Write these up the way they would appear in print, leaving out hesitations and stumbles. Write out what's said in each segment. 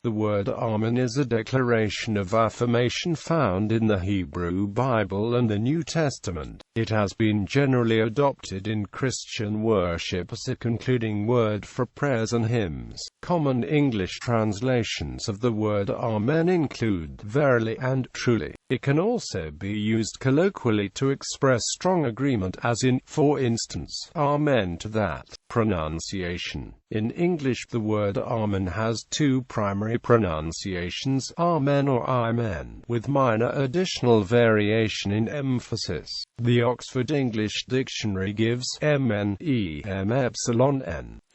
The word Amen is a declaration of affirmation found in the Hebrew Bible and the New Testament. It has been generally adopted in Christian worship as a concluding word for prayers and hymns. Common English translations of the word Amen include verily and truly. It can also be used colloquially to express strong agreement, as in, for instance, Amen to that pronunciation. In English, the word Amen has two primary pronunciations, Amen or Amen, with minor additional variation in emphasis. The Oxford English Dictionary gives Hmxhmx.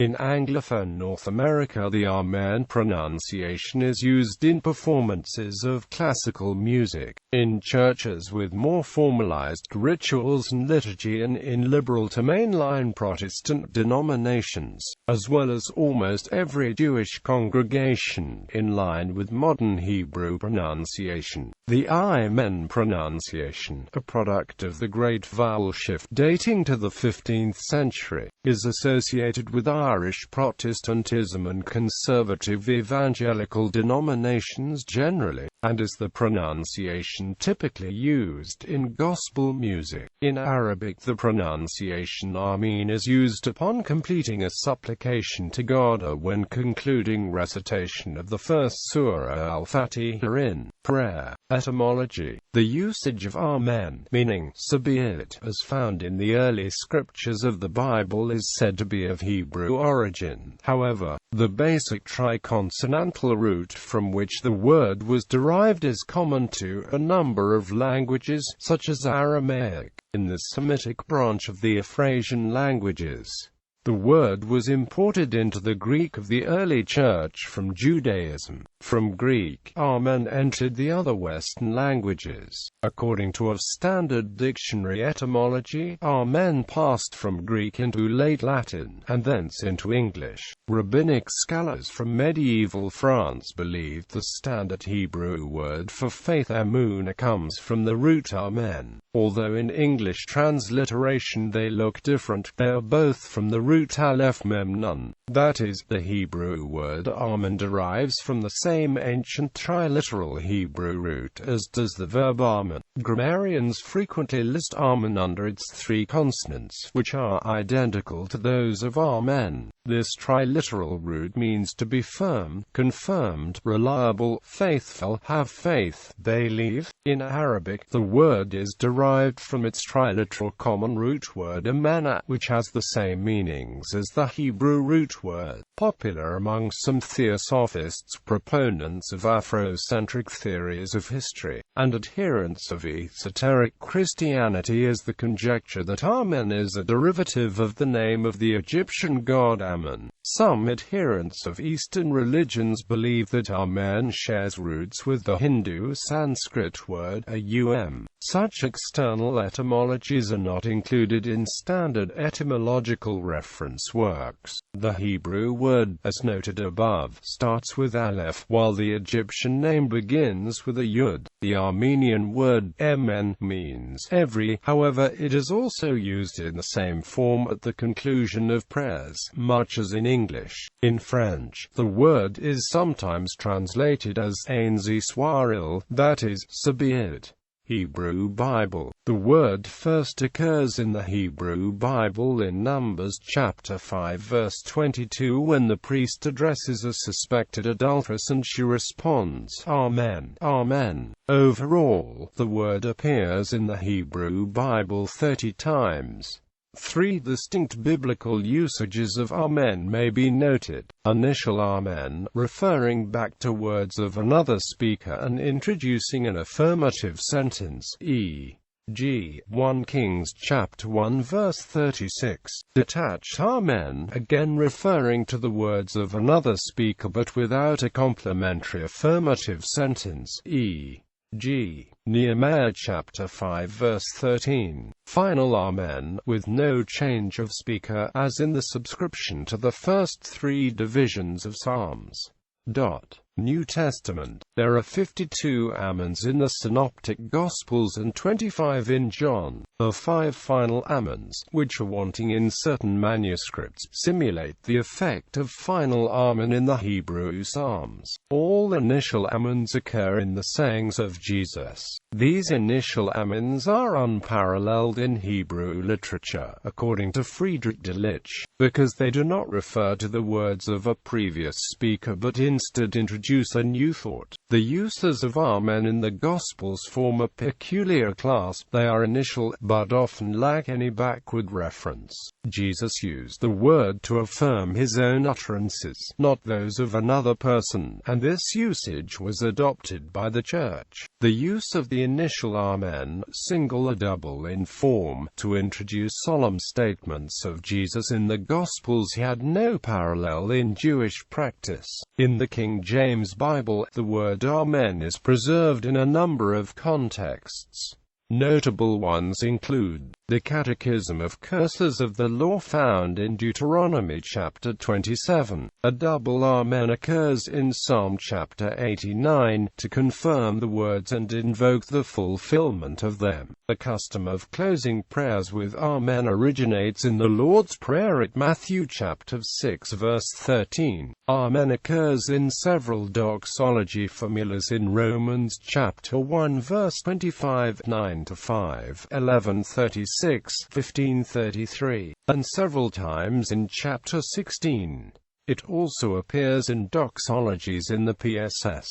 In Anglophone North America, the Amen pronunciation is used in performances of classical music, in churches with more formalized rituals and liturgy, and in liberal to mainline Protestant denominations, as well as almost every Jewish congregation, in line with modern Hebrew pronunciation. The Amen pronunciation, a product of the Great Vowel Shift dating to the 15th century, is associated with Irish Protestantism and conservative evangelical denominations generally, and is the pronunciation typically used in gospel music. In Arabic, the pronunciation Amin is used upon completing a supplication to God or when concluding recitation of the first Surah Al-Fatiha in prayer. Etymology. The usage of Amen, meaning so be it, as found in the early scriptures of the Bible, is said to be of Hebrew origin. However, the basic triconsonantal root from which the word was derived is common to a number of languages, such as Aramaic, in the Semitic branch of the Afrasian languages. The word was imported into the Greek of the early Church from Judaism. From Greek, Amen entered the other Western languages. According to a standard dictionary etymology, Amen passed from Greek into late Latin, and thence into English. Rabbinic scholars from medieval France believed the standard Hebrew word for faith emunah comes from the root Amen. Although in English transliteration they look different, they are both from the root aleph mem nun. That is, the Hebrew word Amen derives from the same ancient triliteral Hebrew root as does the verb amen. Grammarians frequently list Amen under its three consonants, which are identical to those of Amen. This triliteral root means to be firm, confirmed, reliable, faithful, have faith, believe. In Arabic, the word is derived from its triliteral common root word amana, which has the same meanings as the Hebrew root word. Popular among some theosophists, proponents of Afrocentric theories of history, and adherents of esoteric Christianity is the conjecture that Amen is a derivative of the name of the Egyptian god Ammon. Some adherents of Eastern religions believe that Amen shares roots with the Hindu Sanskrit word aum. Such external etymologies are not included in standard etymological reference works. The Hebrew word, as noted above, starts with aleph, while the Egyptian name begins with a yud. The Armenian word emen means every, however, it is also used in the same form at the conclusion of prayers, much as in English. In French, the word is sometimes translated as ainsi soit-il, that is, so be it. Hebrew Bible. The word first occurs in the Hebrew Bible in Numbers chapter 5 verse 22 when the priest addresses a suspected adulteress and she responds, Amen, Amen. Overall, the word appears in the Hebrew Bible 30 times. Three distinct biblical usages of Amen may be noted. Initial Amen, referring back to words of another speaker and introducing an affirmative sentence, e.g., 1 Kings chapter 1 verse 36. Detached Amen, again referring to the words of another speaker but without a complementary affirmative sentence, e.g., Nehemiah chapter 5 verse 13. Final Amen, with no change of speaker, as in the subscription to the first three divisions of Psalms. New Testament. There are 52 amens in the Synoptic Gospels and 25 in John. The 5 final amens, which are wanting in certain manuscripts, simulate the effect of final amen in the Hebrew Psalms. All initial amens occur in the sayings of Jesus. These initial amens are unparalleled in Hebrew literature, according to Friedrich Delitzsch, because they do not refer to the words of a previous speaker but instead introduce a new thought. The uses of amen in the Gospels form a peculiar class. They are initial, but often lack any backward reference. Jesus used the word to affirm his own utterances, not those of another person, and this usage was adopted by the Church. The use of the initial amen, single or double in form, to introduce solemn statements of Jesus in the Gospels had no parallel in Jewish practice. In the King James Bible, the word amen is preserved in a number of contexts. Notable ones include the Catechism of Curses of the Law found in Deuteronomy chapter 27. A double amen occurs in Psalm chapter 89, to confirm the words and invoke the fulfillment of them. The custom of closing prayers with amen originates in the Lord's Prayer at Matthew chapter 6 verse 13. Amen occurs in several doxology formulas in Romans chapter 1 verse 25, 9-5, 11:36, 15:33, and several times in chapter 16. It also appears in doxologies in the PSS.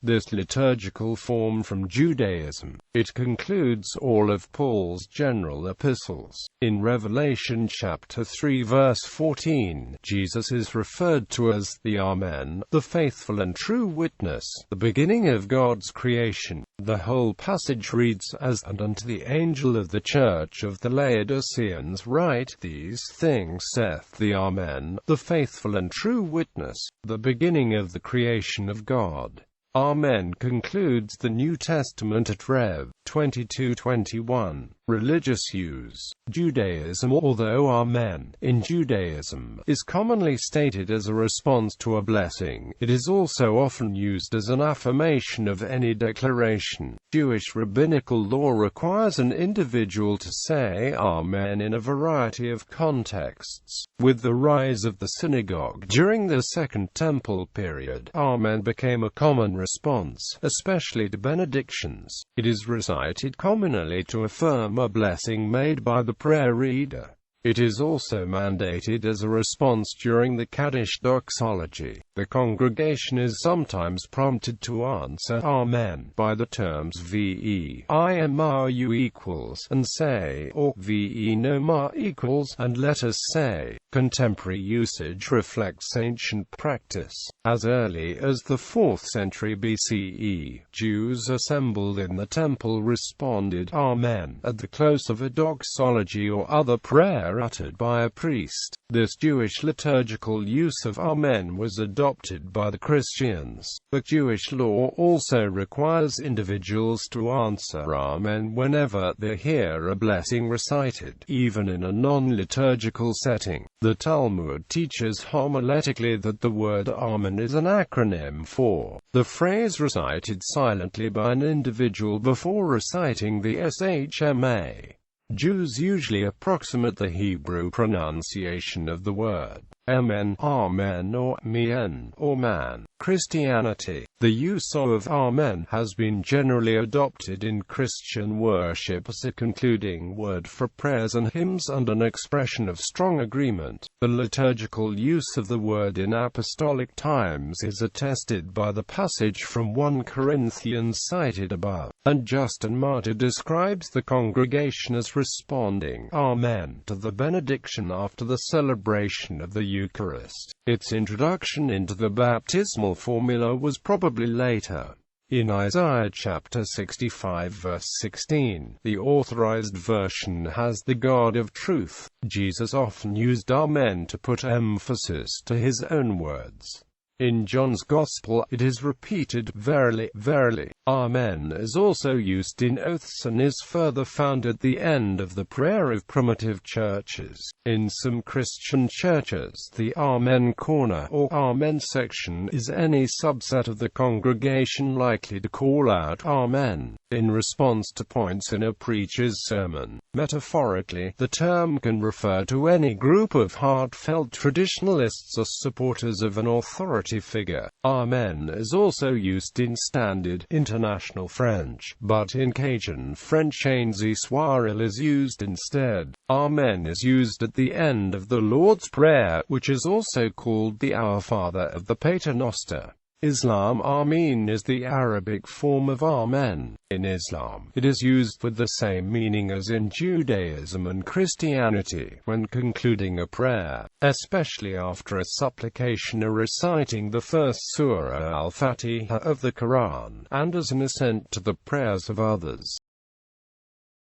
This liturgical form from Judaism. It concludes all of Paul's general epistles. In Revelation chapter 3 verse 14, Jesus is referred to as the Amen, the faithful and true witness, the beginning of God's creation. The whole passage reads as, "And unto the angel of the church of the Laodiceans write, These things saith the Amen, the faithful and true witness, the beginning of the creation of God." Amen concludes the New Testament at Rev. 22:21. Religious use. Judaism. Although amen, in Judaism, is commonly stated as a response to a blessing, it is also often used as an affirmation of any declaration. Jewish rabbinical law requires an individual to say amen in a variety of contexts. With the rise of the synagogue during the Second Temple period, amen became a common response, especially to benedictions. It is recited commonly to affirm a blessing made by the prayer reader. It is also mandated as a response during the Kaddish doxology. The congregation is sometimes prompted to answer amen by the terms VEIMRU equals and say, or VE-NOMA equals and let us say. Contemporary usage reflects ancient practice. As early as the 4th century BCE, Jews assembled in the temple responded amen at the close of a doxology or other prayer uttered by a priest. This Jewish liturgical use of amen was adopted by the Christians. But Jewish law also requires individuals to answer amen whenever they hear a blessing recited, even in a non-liturgical setting. The Talmud teaches homiletically that the word amen is an acronym for the phrase recited silently by an individual before reciting the Hmxhmx. Jews usually approximate the Hebrew pronunciation of the word amen, amen, or mien, or man. Christianity. The use of amen has been generally adopted in Christian worship as a concluding word for prayers and hymns and an expression of strong agreement. The liturgical use of the word in apostolic times is attested by the passage from 1 Corinthians cited above, and Justin Martyr describes the congregation as responding amen to the benediction after the celebration of the Eucharist. Its introduction into the baptismal formula was probably later. In Isaiah chapter 65 verse 16, the Authorized Version has the God of truth. Jesus often used amen to put emphasis to his own words. In John's Gospel, it is repeated, verily, verily. Amen is also used in oaths and is further found at the end of the prayer of primitive churches. In some Christian churches, the Amen corner, or Amen section, is any subset of the congregation likely to call out Amen in response to points in a preacher's sermon. Metaphorically, the term can refer to any group of heartfelt traditionalists or supporters of an authority figure. Amen is also used in standard international French, but in Cajun French ainsi soiril is used instead. Amen is used at the end of the Lord's Prayer, which is also called the Our Father of the Pater Noster. Islam, Amin is the Arabic form of Amen. In Islam, it is used with the same meaning as in Judaism and Christianity, when concluding a prayer, especially after a supplication or reciting the first Surah al-Fatiha of the Quran, and as an assent to the prayers of others.